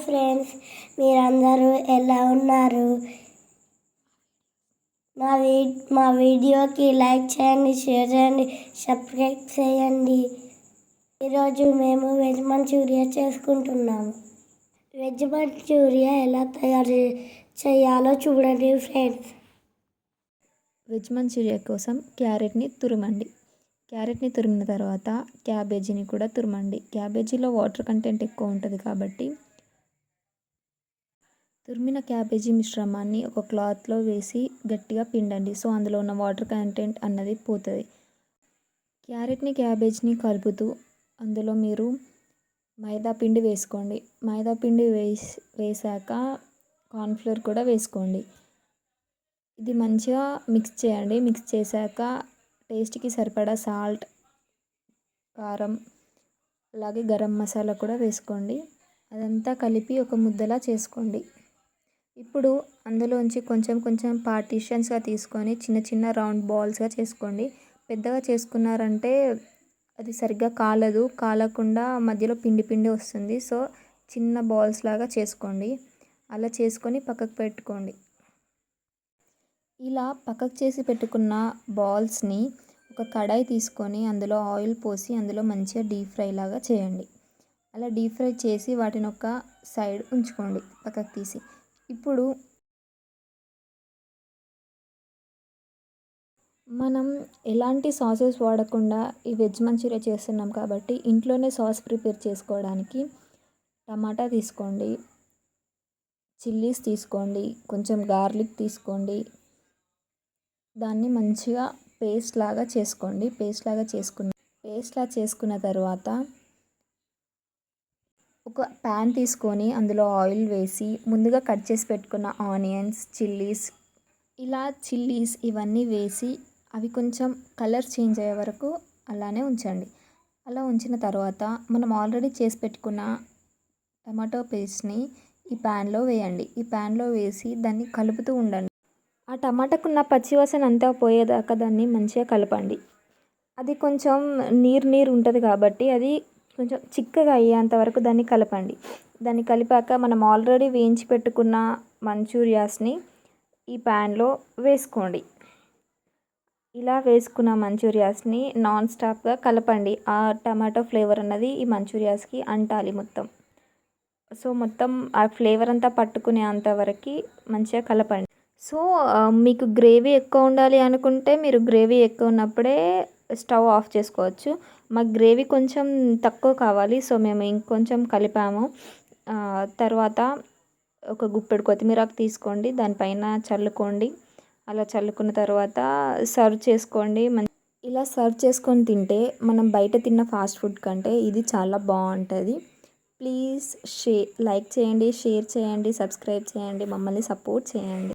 Friends, మీరందరూ ఎలా ఉన్నారు? మా వీడియోకి లైక్ చేయండి, షేర్ చేయండి, సబ్స్క్రైబ్ చేయండి. ఈరోజు మేము వెజ్ మంచూరియా చేసుకుంటున్నాము. వెజ్ మంచూరియా ఎలా తయారు చేయాలో చూడండి ఫ్రెండ్స్. వెజ్ మంచూరియా కోసం క్యారెట్ని తురమండి. క్యారెట్ని తురిమిన తర్వాత క్యాబేజీని కూడా తురమండి. క్యాబేజీలో వాటర్ కంటెంట్ ఎక్కువ ఉంటుంది కాబట్టి తురిమిన క్యాబేజీ మిశ్రమాన్ని ఒక క్లాత్లో వేసి గట్టిగా పిండండి. సో అందులో ఉన్న వాటర్ కంటెంట్ అన్నది పోతుంది. క్యారెట్ని క్యాబేజ్ని కలుపుతూ అందులో మీరు మైదా పిండి వేసుకోండి. మైదా పిండి వేసాక కార్న్ఫ్లోర్ కూడా వేసుకోండి. ఇది మంచిగా మిక్స్ చేయండి. మిక్స్ చేశాక టేస్ట్కి సరిపడా సాల్ట్, కారం, అలాగే గరం మసాలా కూడా వేసుకోండి. అదంతా కలిపి ఒక ముద్దలా చేసుకోండి. ఇప్పుడు అందులోంచి కొంచెం కొంచెం పార్టీషన్స్గా తీసుకొని చిన్న చిన్న రౌండ్ బాల్స్గా చేసుకోండి. పెద్దగా చేసుకున్నారంటే అది సరిగ్గా కాలకుండా మధ్యలో పిండి పిండి వస్తుంది. సో చిన్న బాల్స్ లాగా చేసుకోండి. అలా చేసుకొని పక్కకు పెట్టుకోండి. ఇలా పక్కకు చేసి పెట్టుకున్న బాల్స్ని ఒక కడాయి తీసుకొని అందులో ఆయిల్ పోసి అందులో మంచిగా డీప్ ఫ్రై లాగా చేయండి. అలా డీప్ ఫ్రై చేసి వాటిని ఒక సైడ్ ఉంచుకోండి పక్కకు తీసి. ఇప్పుడు మనం ఎలాంటి సాసెస్ వాడకుండా ఈ వెజ్ మంచూరియా చేస్తున్నాం కాబట్టి ఇంట్లోనే సాస్ ప్రిపేర్ చేసుకోవడానికి టమాటా తీసుకోండి, చిల్లీస్ తీసుకోండి, కొంచెం గార్లిక్ తీసుకోండి. దాన్ని మంచిగా పేస్ట్ లాగా చేసుకున్న తర్వాత ఒక ప్యాన్ తీసుకొని అందులో ఆయిల్ వేసి ముందుగా కట్ చేసి పెట్టుకున్న ఆనియన్స్, చిల్లీస్ ఇవన్నీ వేసి అవి కొంచెం కలర్ చేంజ్ అయ్యే వరకు అలానే ఉంచండి. అలా ఉంచిన తర్వాత మనం ఆల్రెడీ చేసి పెట్టుకున్న టమాటో పేస్ట్ని ఈ ప్యాన్లో వేయండి. ఈ ప్యాన్లో వేసి దాన్ని కలుపుతూ ఉండండి. ఆ టమాటాకున్న పచ్చివాసన అంతా పోయేదాకా దాన్ని మంచిగా కలపండి. అది కొంచెం నీరు ఉంటుంది కాబట్టి అది కొంచెం చిక్కగా అయ్యేంత వరకు దాన్ని కలపండి. దాన్ని కలిపాక మనం ఆల్రెడీ వేయించి పెట్టుకున్న మంచూరియాస్ని ఈ ప్యాన్లో వేసుకోండి. ఇలా వేసుకున్న మంచూరియాస్ని నాన్ స్టాప్గా కలపండి. ఆ టమాటో ఫ్లేవర్ అన్నది ఈ మంచూరియాస్కి అంటాలి మొత్తం. సో మొత్తం ఆ ఫ్లేవర్ అంతా పట్టుకునే అంతవరకు మంచిగా కలపండి. సో మీకు గ్రేవీ ఎక్కువ ఉండాలి అనుకుంటే మీరు గ్రేవీ ఎక్కువ ఉన్నప్పుడే స్టవ్ ఆఫ్ చేసుకోవచ్చు. మాకు గ్రేవీ కొంచెం తక్కువ కావాలి. సో మేము ఇంకొంచెం కలిపాము. తర్వాత ఒక గుప్పెడు కొత్తిమీరాకు తీసుకోండి, దానిపైన చల్లుకోండి. అలా చల్లుకున్న తర్వాత సర్వ్ చేసుకోండి. ఇలా సర్వ్ చేసుకొని తింటే మనం బయట తిన్న ఫాస్ట్ ఫుడ్ కంటే ఇది చాలా బాగుంటుంది. ప్లీజ్ లైక్ చేయండి, షేర్ చేయండి, సబ్స్క్రైబ్ చేయండి, మమ్మల్ని సపోర్ట్ చేయండి.